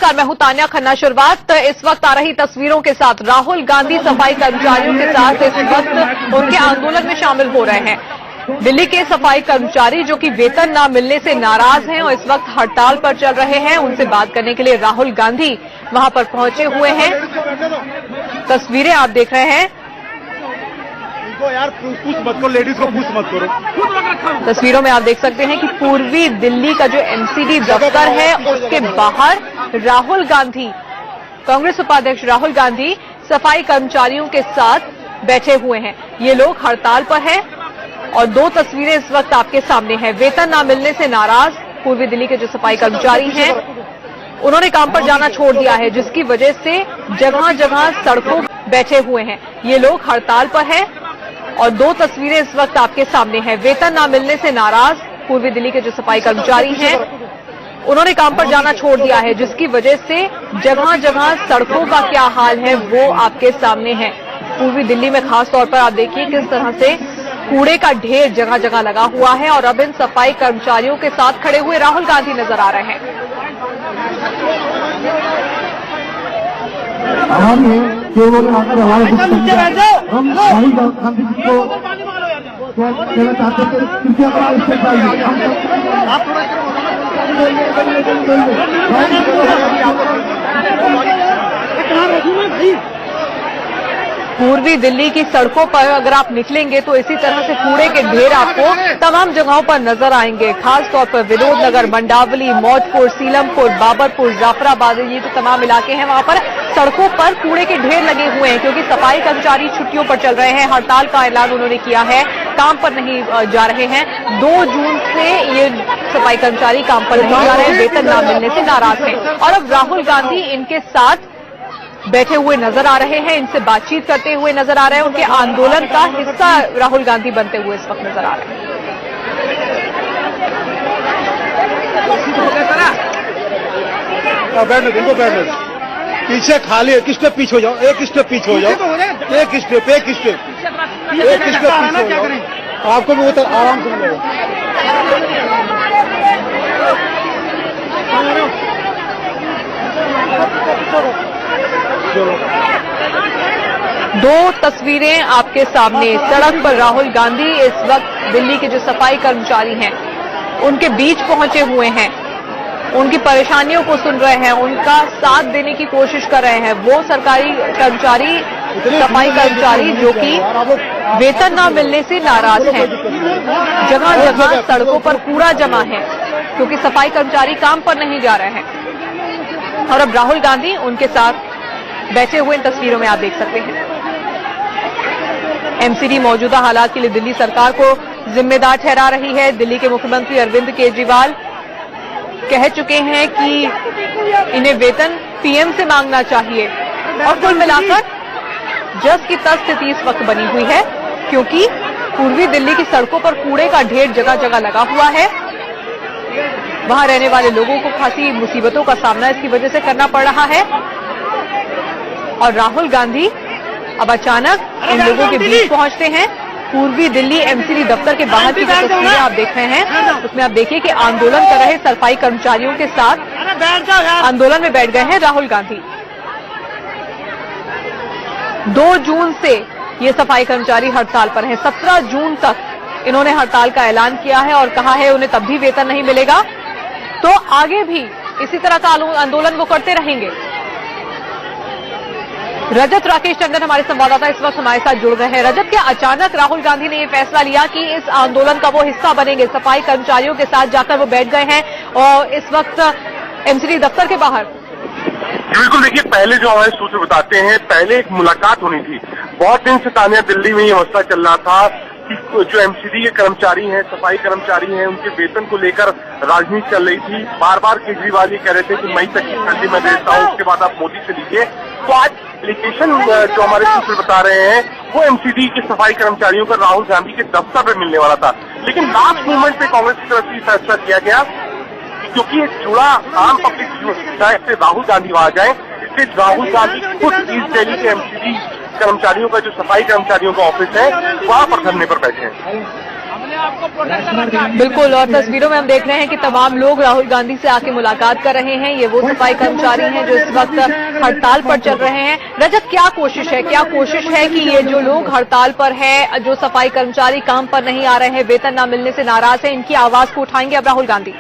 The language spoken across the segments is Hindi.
नमस्कार, मैं हूं तान्या खन्ना। शुरुआत इस वक्त आ रही तस्वीरों के साथ। राहुल गांधी सफाई कर्मचारियों के साथ इस वक्त उनके आंदोलन में शामिल हो रहे हैं। दिल्ली के सफाई कर्मचारी जो कि वेतन न मिलने से नाराज हैं और इस वक्त हड़ताल पर चल रहे हैं, उनसे बात करने के लिए राहुल गांधी वहां पर पहुंचे हुए हैं। तस्वीरें आप देख रहे हैं। यार पूछ मत करो, लेडीज को पूछ मत करो। तस्वीरों में आप देख सकते हैं कि पूर्वी दिल्ली का जो एमसीडी दफ्तर है उसके बाहर राहुल गांधी, कांग्रेस उपाध्यक्ष राहुल गांधी सफाई कर्मचारियों के साथ बैठे हुए हैं। ये लोग हड़ताल पर हैं और दो तस्वीरें इस वक्त आपके सामने हैं। वेतन न मिलने से नाराज पूर्वी दिल्ली के जो सफाई कर्मचारी हैं, उन्होंने काम पर जाना छोड़ दिया है, जिसकी वजह से जगह जगह सड़कों बैठे हुए हैं। ये लोग हड़ताल पर हैं और दो तस्वीरें इस वक्त आपके सामने हैं। वेतन न मिलने से नाराज पूर्वी दिल्ली के जो सफाई कर्मचारी हैं, उन्होंने काम पर जाना छोड़ दिया है, जिसकी वजह से जगह जगह सड़कों का क्या हाल है वो आपके सामने है। पूर्वी दिल्ली में खास तौर पर आप देखिए किस तरह से कूड़े का ढेर जगह जगह लगा हुआ है और अब इन सफाई कर्मचारियों के साथ खड़े हुए राहुल गांधी नजर आ रहे हैं। केवल हमारे चाहते थे, कृपया पूर्वी दिल्ली की सड़कों पर अगर आप निकलेंगे तो इसी तरह से कूड़े के ढेर आपको तमाम जगहों पर नजर आएंगे। खास तौर पर विनोद नगर, मंडावली, मौजपुर, सीलमपुर, बाबरपुर, जाफराबाद, ये जो तमाम इलाके हैं वहां पर सड़कों पर कूड़े के ढेर लगे हुए हैं, क्योंकि सफाई कर्मचारी छुट्टियों पर चल रहे हैं। हड़ताल का ऐलान उन्होंने किया है, काम पर नहीं जा रहे हैं। 2 जून से ये सफाई कर्मचारी काम पर नहीं जा रहे हैं, वेतन न मिलने से नाराज हैं और अब राहुल गांधी इनके साथ बैठे हुए नजर आ रहे हैं, इनसे बातचीत करते हुए नजर आ रहे हैं। उनके आंदोलन का हिस्सा राहुल गांधी बनते हुए इस वक्त नजर आ रहे हैं। पीछे खाली है, किस पे पीछे हो जाओ, एक स्टेप पीछे हो जाओ, एक स्टेप पीछे हो जाओ, आपको भी उतर आराम से मिलेगा। दो तस्वीरें आपके सामने। सड़क पर राहुल गांधी इस वक्त दिल्ली के जो सफाई कर्मचारी हैं उनके बीच पहुंचे हुए हैं, उनकी परेशानियों को सुन रहे हैं, उनका साथ देने की कोशिश कर रहे हैं। वो सरकारी कर्मचारी, सफाई कर्मचारी जो कि वेतन न मिलने से नाराज हैं। जगह जगह सड़कों पर कूड़ा जमा है क्योंकि सफाई कर्मचारी काम पर नहीं जा रहे हैं और अब राहुल गांधी उनके साथ बैठे हुए इन तस्वीरों में आप देख सकते हैं। एमसीडी मौजूदा हालात के लिए दिल्ली सरकार को जिम्मेदार ठहरा रही है। दिल्ली के मुख्यमंत्री अरविंद केजरीवाल कह चुके हैं कि इन्हें वेतन पीएम से मांगना चाहिए और कुल मिलाकर जस की तस स्थिति इस वक्त बनी हुई है, क्योंकि पूर्वी दिल्ली की सड़कों पर कूड़े का ढेर जगह जगह लगा हुआ है। वहां रहने वाले लोगों को खासी मुसीबतों का सामना इसकी वजह से करना पड़ रहा है और राहुल गांधी अब अचानक इन लोगों के बीच पहुंचते हैं। पूर्वी दिल्ली एमसीडी दफ्तर के बाहर की जो तस्वीरें आप देख रहे हैं उसमें आप देखिए कि आंदोलन कर रहे सफाई कर्मचारियों के साथ आंदोलन में बैठ गए हैं राहुल गांधी। 2 जून से ये सफाई कर्मचारी हड़ताल पर हैं। 17 जून तक इन्होंने हड़ताल का ऐलान किया है और कहा है उन्हें तब भी वेतन नहीं मिलेगा तो आगे भी इसी तरह का आंदोलन वो करते रहेंगे। रजत राकेश टंडन हमारे संवाददाता इस वक्त हमारे साथ जुड़ गए हैं। रजत, क्या अचानक राहुल गांधी ने ये फैसला लिया कि इस आंदोलन का वो हिस्सा बनेंगे, सफाई कर्मचारियों के साथ जाकर वो बैठ गए हैं और इस वक्त एमसीडी दफ्तर के बाहर? बिल्कुल, देखिए पहले जो हमारे सूत्र बताते हैं, पहले एक मुलाकात होनी थी। बहुत दिन से तान्या दिल्ली में ये मसला चल रहा था कि जो एमसीडी के कर्मचारी हैं, सफाई कर्मचारी हैं, उनके वेतन को लेकर राजनीति चल रही थी। बार बार केजरीवाल ये कह रहे थे कि मई तक की सैलरी मैं देता हूँ, उसके बाद आप मोदी से लीजिए। तो आज एप्लीकेशन जो हमारे सूत्र बता रहे हैं वो एमसीडी के सफाई कर्मचारियों का राहुल गांधी के दफ्तर पर मिलने वाला था, लेकिन लास्ट मोमेंट पे कांग्रेस की तरफ से फैसला किया गया क्योंकि एक जुड़ा आम पब्लिक से राहुल गांधी वहां जाए, इसलिए राहुल गांधी खुद ईस्ट दिल्ली के एमसीडी कर्मचारियों का जो सफाई कर्मचारियों का ऑफिस है वहां पर धरने पर बैठे हैं। बिल्कुल, और तस्वीरों में हम देख रहे हैं कि तमाम लोग राहुल गांधी से आके मुलाकात कर रहे हैं। ये वो सफाई कर्मचारी हैं जो इस वक्त हड़ताल पर चल रहे हैं। रजत, क्या कोशिश है कि ये जो लोग हड़ताल पर है, जो सफाई कर्मचारी काम पर नहीं आ रहे हैं, वेतन न मिलने से नाराज है, इनकी आवाज को उठाएंगे अब राहुल गांधी?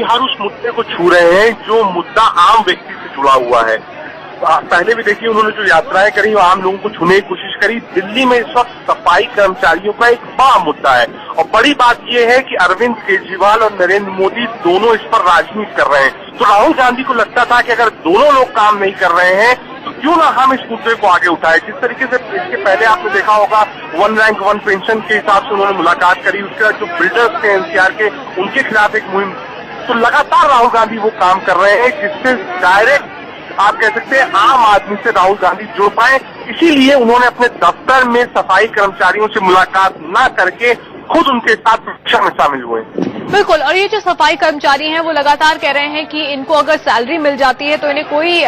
हर उस मुद्दे को छू रहे हैं जो मुद्दा आम व्यक्ति से जुड़ा हुआ है। पहले भी देखिए उन्होंने जो यात्राएं करी वो आम लोगों को छूने की कोशिश करी। दिल्ली में इस वक्त सफाई कर्मचारियों का एक बड़ा मुद्दा है और बड़ी बात यह है कि अरविंद केजरीवाल और नरेंद्र मोदी दोनों इस पर राजनीति कर रहे हैं। तो राहुल गांधी को लगता था कि अगर दोनों लोग काम नहीं कर रहे हैं तो क्यों ना हम इस मुद्दे को आगे उठाएं। जिस तरीके से इसके पहले आपने देखा होगा 1 रैंक 1 पेंशन के हिसाब से उन्होंने मुलाकात करी, उसके बाद जो बिल्डर्स थे एनसीआर के, उनके खिलाफ एक मुहिम। तो लगातार राहुल गांधी वो काम कर रहे हैं जिससे डायरेक्ट आप कह सकते हैं आम आदमी से राहुल गांधी जुड़ पाए। इसीलिए उन्होंने अपने दफ्तर में सफाई कर्मचारियों से मुलाकात न करके खुद उनके साथ परीक्षा में शामिल हुए। बिल्कुल, और ये जो सफाई कर्मचारी हैं वो लगातार कह रहे हैं कि इनको अगर सैलरी मिल जाती है तो इन्हें कोई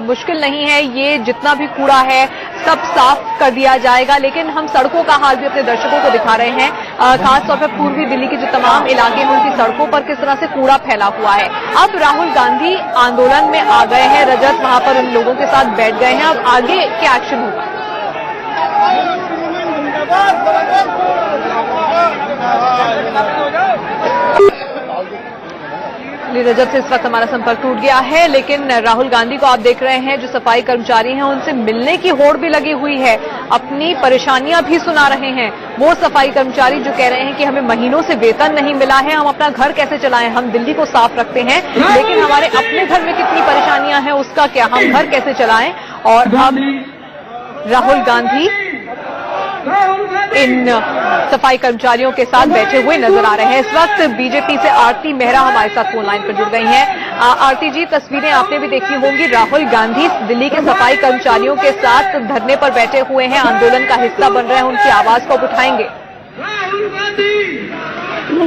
मुश्किल नहीं है, ये जितना भी कूड़ा है सब साफ कर दिया जाएगा। लेकिन हम सड़कों का हाल भी अपने दर्शकों को दिखा रहे हैं, खासतौर पर पूर्वी दिल्ली के जो तमाम इलाके हैं उनकी सड़कों पर किस तरह से कूड़ा फैला हुआ है। अब राहुल गांधी आंदोलन में आ गए हैं, रजत वहां पर उन लोगों के साथ बैठ गए हैं। अब आगे क्या एक्शन होगा? रजत से इस वक्त हमारा संपर्क टूट गया है, लेकिन राहुल गांधी को आप देख रहे हैं जो सफाई कर्मचारी हैं उनसे मिलने की होड़ भी लगी हुई है, अपनी परेशानियां भी सुना रहे हैं। वो सफाई कर्मचारी जो कह रहे हैं कि हमें महीनों से वेतन नहीं मिला है, हम अपना घर कैसे चलाएं, हम दिल्ली को साफ रखते हैं लेकिन हमारे अपने घर में कितनी परेशानियां हैं उसका क्या, हम घर कैसे चलाएं। और अब राहुल गांधी इन सफाई कर्मचारियों के साथ बैठे हुए नजर आ रहे हैं। इस वक्त बीजेपी से आरती मेहरा हमारे साथ फोन लाइन पर जुड़ गई हैं। आरती जी, तस्वीरें आपने भी देखी होंगी, राहुल गांधी दिल्ली के सफाई कर्मचारियों के साथ धरने पर बैठे हुए हैं, आंदोलन का हिस्सा बन रहे हैं, उनकी आवाज को उठाएंगे?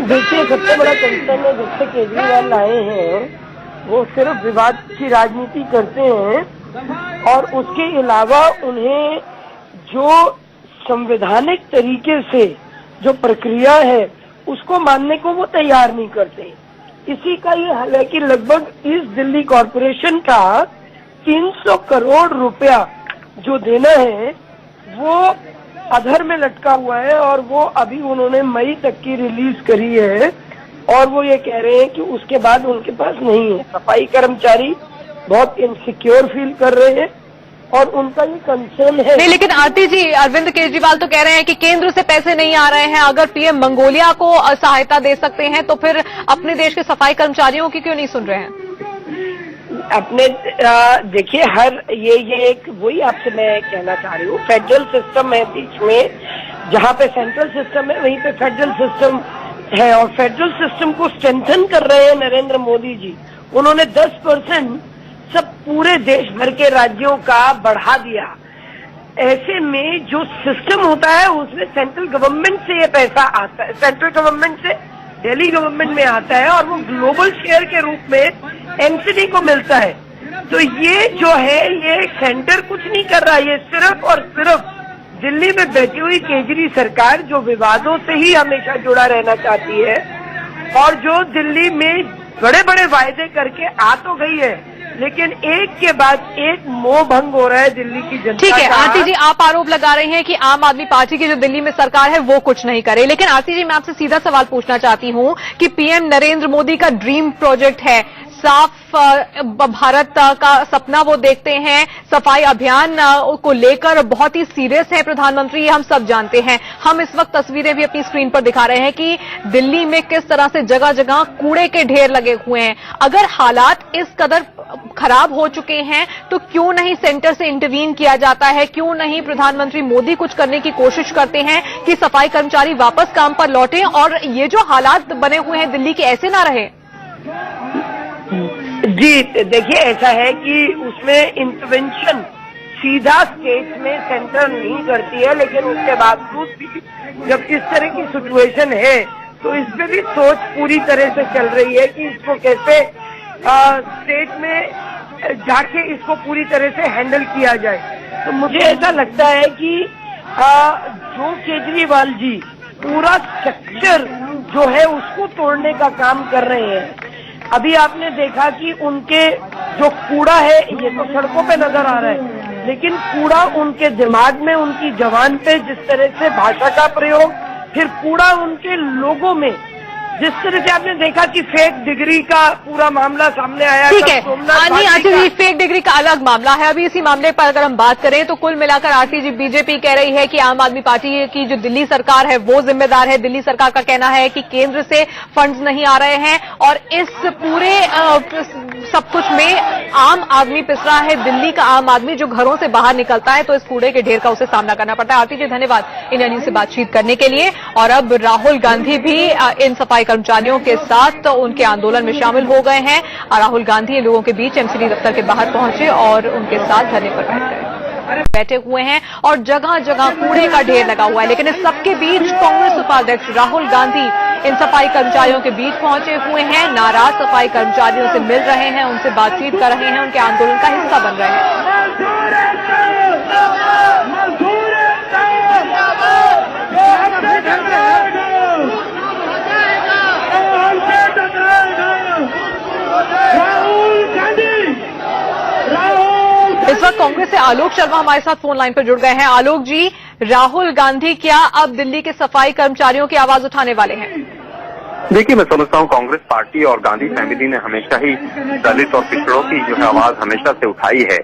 देखिए, सबसे बड़ा कंसर्न है जब से केजरीवाल आए हैं वो सिर्फ विवाद की राजनीति करते हैं और उसके अलावा उन्हें जो संवैधानिक तरीके से जो प्रक्रिया है उसको मानने को वो तैयार नहीं करते। इसी का ये हाल है कि लगभग इस दिल्ली कॉरपोरेशन का 300 करोड़ रुपया जो देना है वो अधर में लटका हुआ है और वो अभी उन्होंने मई तक की रिलीज करी है और वो ये कह रहे हैं कि उसके बाद उनके पास नहीं है। सफाई कर्मचारी बहुत इनसिक्योर फील कर रहे हैं और उनका ये कंसर्न है। नहीं, लेकिन आरती जी, अरविंद केजरीवाल तो कह रहे हैं कि केंद्र से पैसे नहीं आ रहे हैं, अगर पीएम मंगोलिया को सहायता दे सकते हैं तो फिर अपने देश के सफाई कर्मचारियों की क्यों नहीं सुन रहे हैं? अपने देखिए, हर ये एक वही आपसे मैं कहना चाह रही हूँ, फेडरल सिस्टम है बीच में, जहाँ पे सेंट्रल सिस्टम है वहीं पे फेडरल सिस्टम है और फेडरल सिस्टम को स्ट्रेंथन कर रहे हैं नरेंद्र मोदी जी। उन्होंने 10% सब पूरे देश भर के राज्यों का बढ़ा दिया। ऐसे में जो सिस्टम होता है उसमें सेंट्रल गवर्नमेंट से ये पैसा आता है, सेंट्रल गवर्नमेंट से दिल्ली गवर्नमेंट में आता है और वो ग्लोबल शेयर के रूप में एनसीडी को मिलता है। तो ये जो है ये सेंटर कुछ नहीं कर रहा, ये सिर्फ और सिर्फ दिल्ली में बैठी हुई केजरी सरकार जो विवादों से ही हमेशा जुड़ा रहना चाहती है और जो दिल्ली में बड़े बड़े वायदे करके आ तो गई है लेकिन एक के बाद एक मोह भंग हो रहा है दिल्ली की जनता। ठीक है आरती जी, आप आरोप लगा रहे हैं कि आम आदमी पार्टी की जो दिल्ली में सरकार है वो कुछ नहीं करे, लेकिन आरती जी मैं आपसे सीधा सवाल पूछना चाहती हूं कि पीएम नरेंद्र मोदी का ड्रीम प्रोजेक्ट है, साफ भारत का सपना वो देखते हैं, सफाई अभियान को लेकर बहुत ही सीरियस है प्रधानमंत्री, ये हम सब जानते हैं। हम इस वक्त तस्वीरें भी अपनी स्क्रीन पर दिखा रहे हैं कि दिल्ली में किस तरह से जगह जगह कूड़े के ढेर लगे हुए हैं। अगर हालात इस कदर खराब हो चुके हैं तो क्यों नहीं सेंटर से इंटरवीन किया जाता है, क्यों नहीं प्रधानमंत्री मोदी कुछ करने की कोशिश करते हैं कि सफाई कर्मचारी वापस काम पर लौटें और ये जो हालात बने हुए हैं दिल्ली के ऐसे ना रहे? जी देखिए, ऐसा है कि उसमें इंटरवेंशन सीधा स्टेट में सेंटर नहीं करती है, लेकिन उसके बावजूद भी जब इस तरह की सिचुएशन है तो इस पे भी सोच पूरी तरह से चल रही है कि इसको कैसे स्टेट में जाके इसको पूरी तरह से हैंडल किया जाए। तो मुझे ऐसा लगता है कि जो केजरीवाल जी पूरा स्ट्रक्चर जो है उसको तोड़ने का काम कर रहे हैं। अभी आपने देखा कि उनके जो कूड़ा है ये तो सड़कों पे नजर आ रहा है, लेकिन कूड़ा उनके दिमाग में, उनकी जबान पे जिस तरह से भाषा का प्रयोग, फिर कूड़ा उनके लोगों में, जिस तरह से आपने देखा कि फेक डिग्री का पूरा मामला सामने आया। ठीक है आरती, फेक डिग्री का अलग मामला है। अभी इसी मामले पर अगर हम बात करें तो कुल मिलाकर आरती जी, बीजेपी कह रही है कि आम आदमी पार्टी की जो दिल्ली सरकार है वो जिम्मेदार है। दिल्ली सरकार का कहना है कि केंद्र से फंड्स नहीं आ रहे हैं और इस पूरे सब कुछ में आम आदमी पिस रहा है। दिल्ली का आम आदमी जो घरों से बाहर निकलता है तो इस कूड़े के ढेर का उसे सामना करना पड़ता है। आरती जी धन्यवाद इंडिया न्यूज से बातचीत करने के लिए। और अब राहुल गांधी भी इन सफाई कर्मचारियों के साथ उनके आंदोलन में शामिल हो गए हैं। कांग्रेस गांधी लोगों के बीच एमसीडी दफ्तर के बाहर पहुंचे और उनके साथ धरने पर बैठे हुए हैं और जगह जगह कूड़े का ढेर लगा हुआ है। लेकिन इस सबके बीच कांग्रेस उपाध्यक्ष राहुल गांधी इन सफाई कर्मचारियों के बीच पहुंचे हुए हैं। नाराज सफाई कर्मचारियों से मिल रहे हैं, उनसे बातचीत कर रहे हैं, उनके आंदोलन का हिस्सा बन रहे हैं। इस वक्त कांग्रेस से आलोक शर्मा हमारे साथ फोन लाइन पर जुड़ गए हैं। आलोक जी, राहुल गांधी क्या अब दिल्ली के सफाई कर्मचारियों की आवाज उठाने वाले हैं? देखिए, मैं समझता हूँ कांग्रेस पार्टी और गांधी फैमिली ने हमेशा ही दलित और पिछड़ों की जो है आवाज हमेशा से उठाई है।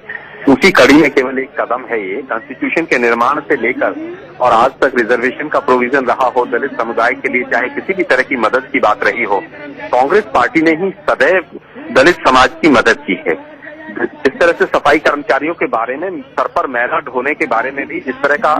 उसी कड़ी में केवल एक कदम है ये, कॉन्स्टिट्यूशन के निर्माण से लेकर और आज तक रिजर्वेशन का प्रोविजन रहा हो दलित समुदाय के लिए, चाहे किसी भी तरह की मदद की बात रही हो, कांग्रेस पार्टी ने ही सदैव दलित समाज की मदद की है। जिस तरह से सफाई कर्मचारियों के बारे में, सर पर मैला ढोने के बारे में भी जिस तरह का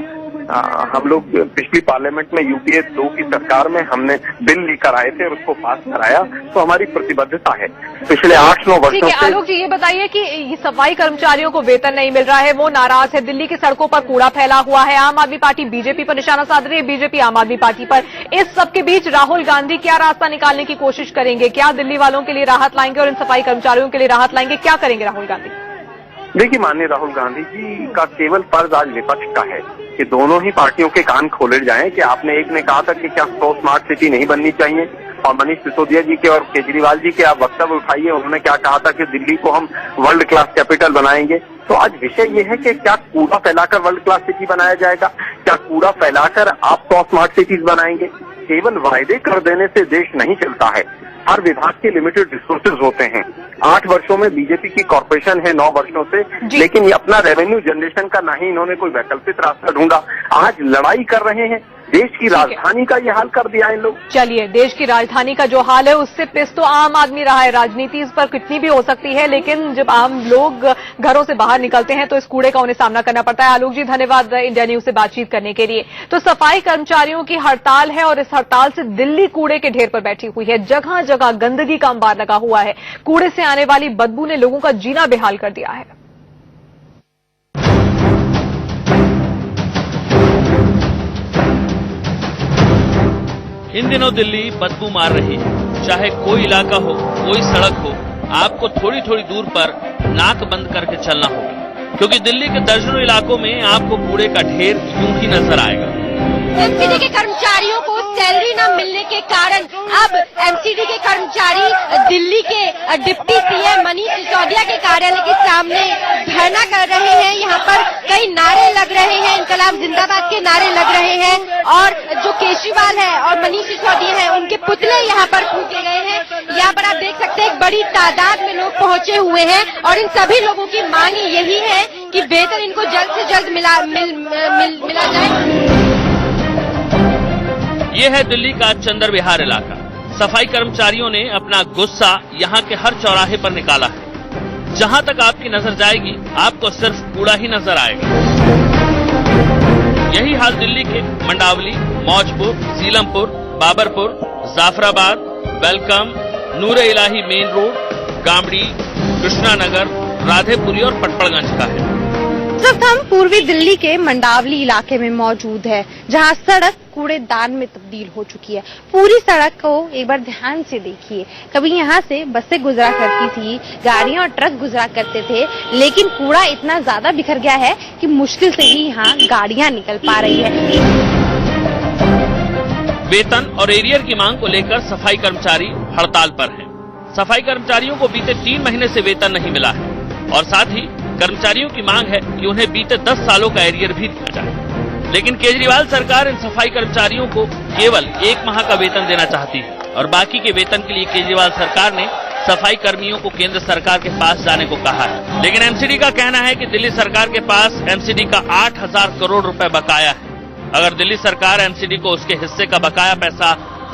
हम लोग पिछली पार्लियामेंट में यूपीए 2 की सरकार में हमने बिल लेकर आए थे और उसको पास कराया, तो हमारी प्रतिबद्धता है पिछले 8-9 वर्षों से। आलोक जी, ये बताइए कि ये सफाई कर्मचारियों को वेतन नहीं मिल रहा है, वो नाराज है, दिल्ली की सड़कों पर कूड़ा फैला हुआ है, आम आदमी पार्टी बीजेपी पर निशाना साध रही है, बीजेपी आम आदमी पार्टी पर। इस सबके बीच राहुल गांधी क्या रास्ता निकालने की कोशिश करेंगे? क्या दिल्ली वालों के लिए राहत लाएंगे और इन सफाई कर्मचारियों के लिए राहत लाएंगे? क्या करेंगे राहुल गांधी? देखिए, माननीय राहुल गांधी जी का केवल फर्ज आज विपक्ष का है कि दोनों ही पार्टियों के कान खोले जाएं। कि आपने एक ने कहा था कि क्या 100 स्मार्ट सिटी नहीं बननी चाहिए, और मनीष सिसोदिया जी के और केजरीवाल जी के आप वक्तव्य उठाइए, उन्होंने क्या कहा था कि दिल्ली को हम वर्ल्ड क्लास कैपिटल बनाएंगे। तो आज विषय ये है कि क्या कूड़ा फैलाकर वर्ल्ड क्लास सिटी बनाया जाएगा, क्या कूड़ा फैलाकर आप 100 स्मार्ट सिटीज बनाएंगे? केवल वायदे कर देने से देश नहीं चलता है। हर विभाग के लिमिटेड रिसोर्सेज होते हैं। 8 वर्षों में बीजेपी की कॉर्पोरेशन है 9 वर्षों से, लेकिन ये अपना रेवेन्यू जनरेशन का नहीं इन्होंने कोई वैकल्पिक रास्ता ढूंढा। आज लड़ाई कर रहे हैं, देश की राजधानी का ये हाल कर दिया इन लोग। चलिए, देश की राजधानी का जो हाल है उससे पिस तो आम आदमी रहा है। राजनीति इस पर कितनी भी हो सकती है, लेकिन जब आम लोग घरों से बाहर निकलते हैं तो इस कूड़े का उन्हें सामना करना पड़ता है। आलोक जी धन्यवाद इंडिया न्यूज से बातचीत करने के लिए। तो सफाई कर्मचारियों की हड़ताल है और इस हड़ताल से दिल्ली कूड़े के ढेर पर बैठी हुई है। जगह जगह गंदगी का अंबार लगा हुआ है। कूड़े से आने वाली बदबू ने लोगों का जीना बेहाल कर दिया है। इन दिनों दिल्ली बदबू मार रही है। चाहे कोई इलाका हो, कोई सड़क हो, आपको थोड़ी थोड़ी दूर पर नाक बंद करके चलना होगा, क्योंकि दिल्ली के दर्जनों इलाकों में आपको कूड़े का ढेर यूं ही नजर आएगा। एमसीडी के कर्मचारियों को सैलरी न मिलने के कारण अब एमसीडी के कर्मचारी दिल्ली के डिप्टी सीएम मनीष सिसोदिया के कार्यालय के सामने धरना कर रहे हैं। यहाँ पर कई नारे लग रहे हैं, इनकलाब जिंदाबाद के नारे लग रहे हैं और जो केजरीवाल है और मनीष सिसोदिया है उनके पुतले यहाँ पर फूके गए हैं। यहाँ पर आप देख सकते हैं एक बड़ी तादाद में लोग पहुंचे हुए हैं और इन सभी लोगों की मांग यही है कि वेतन इनको जल्द से जल्द मिला जाए। ये है दिल्ली का चंदर विहार इलाका। सफाई कर्मचारियों ने अपना गुस्सा यहाँ के हर चौराहे पर निकाला है। जहाँ तक आपकी नजर जाएगी आपको सिर्फ कूड़ा ही नजर आएगा। यही हाल दिल्ली के मंडावली, मौजपुर, सीलमपुर, बाबरपुर, जाफराबाद, वेलकम, नूरे इलाही मेन रोड, गामड़ी, कृष्णा नगर, राधेपुरी और पटपड़गंज का है। इस वक्त हम पूर्वी दिल्ली के मंडावली इलाके में मौजूद है, जहां सड़क कूड़ेदान में तब्दील हो चुकी है। पूरी सड़क को एक बार ध्यान से देखिए। कभी यहाँ से बसें गुजरा करती थी, गाड़ियां और ट्रक गुजरा करते थे, लेकिन कूड़ा इतना ज्यादा बिखर गया है कि मुश्किल से ही यहाँ गाड़ियां निकल पा रही है। वेतन और एरियर की मांग को लेकर सफाई कर्मचारी हड़ताल पर हैं। सफाई कर्मचारियों को बीते 3 महीने से वेतन नहीं मिला है और साथ ही कर्मचारियों की मांग है कि उन्हें बीते 10 सालों का एरियर भी दिया जाए। लेकिन केजरीवाल सरकार इन सफाई कर्मचारियों को केवल 1 माह का वेतन देना चाहती है और बाकी के वेतन के लिए केजरीवाल सरकार ने सफाई कर्मियों को केंद्र सरकार के पास जाने को कहा है। लेकिन एमसीडी का कहना है कि दिल्ली सरकार के पास एमसीडी का 8,000 करोड़ रुपए बकाया है। अगर दिल्ली सरकार एमसीडी को उसके हिस्से का बकाया पैसा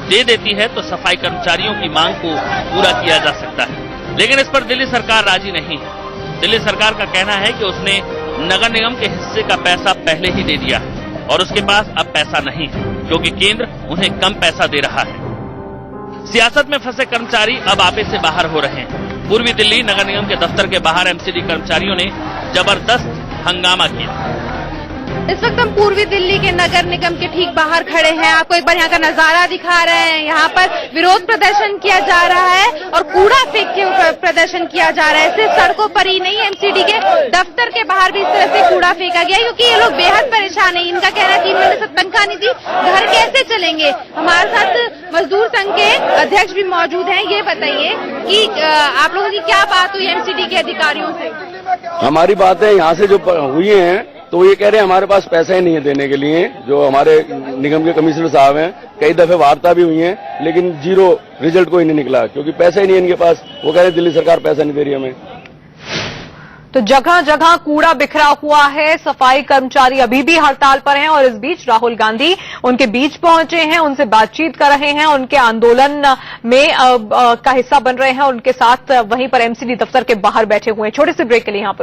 दे देती है तो सफाई कर्मचारियों की मांग को पूरा किया जा सकता है। लेकिन इस पर दिल्ली सरकार राजी नहीं है। दिल्ली सरकार का कहना है कि उसने नगर निगम के हिस्से का पैसा पहले ही दे दिया है और उसके पास अब पैसा नहीं है क्योंकि केंद्र उन्हें कम पैसा दे रहा है। सियासत में फंसे कर्मचारी अब आपे से बाहर हो रहे हैं। पूर्वी दिल्ली नगर निगम के दफ्तर के बाहर एमसीडी कर्मचारियों ने जबरदस्त हंगामा किया। इस वक्त हम पूर्वी दिल्ली के नगर निगम के ठीक बाहर खड़े हैं। आपको एक बार यहाँ का नजारा दिखा रहे हैं। यहाँ पर विरोध प्रदर्शन किया जा रहा है और कूड़ा फेंक के प्रदर्शन किया जा रहा है। सिर्फ सड़कों पर ही नहीं, एमसीडी के दफ्तर के बाहर भी इस तरह से कूड़ा फेंका गया क्योंकि ये लोग बेहद परेशान है। इनका कहना है 3 महीने से तनख्वाह नहीं दी, घर कैसे चलेंगे। हमारे साथ मजदूर संघ के अध्यक्ष भी मौजूद हैं। ये बताइए कि आप लोगों की क्या बात हुई एमसीडी के अधिकारियों से? हमारी बातें यहाँ से जो हुई हैं तो ये कह रहे हैं हमारे पास पैसा ही नहीं है देने के लिए। जो हमारे निगम के कमिश्नर साहब हैं, कई दफे वार्ता भी हुई है लेकिन 0 रिजल्ट कोई नहीं निकला क्योंकि पैसा ही नहीं है इनके पास। वो कह रहे हैं दिल्ली सरकार पैसा नहीं दे रही हमें। तो जगह जगह कूड़ा बिखरा हुआ है। सफाई कर्मचारी अभी भी हड़ताल पर हैं और इस बीच राहुल गांधी उनके बीच पहुंचे हैं, उनसे बातचीत कर रहे हैं, उनके आंदोलन में का हिस्सा बन रहे हैं। उनके साथ वहीं पर एमसीडी दफ्तर के बाहर बैठे हुए हैं। छोटे से ब्रेक के लिए यहां पर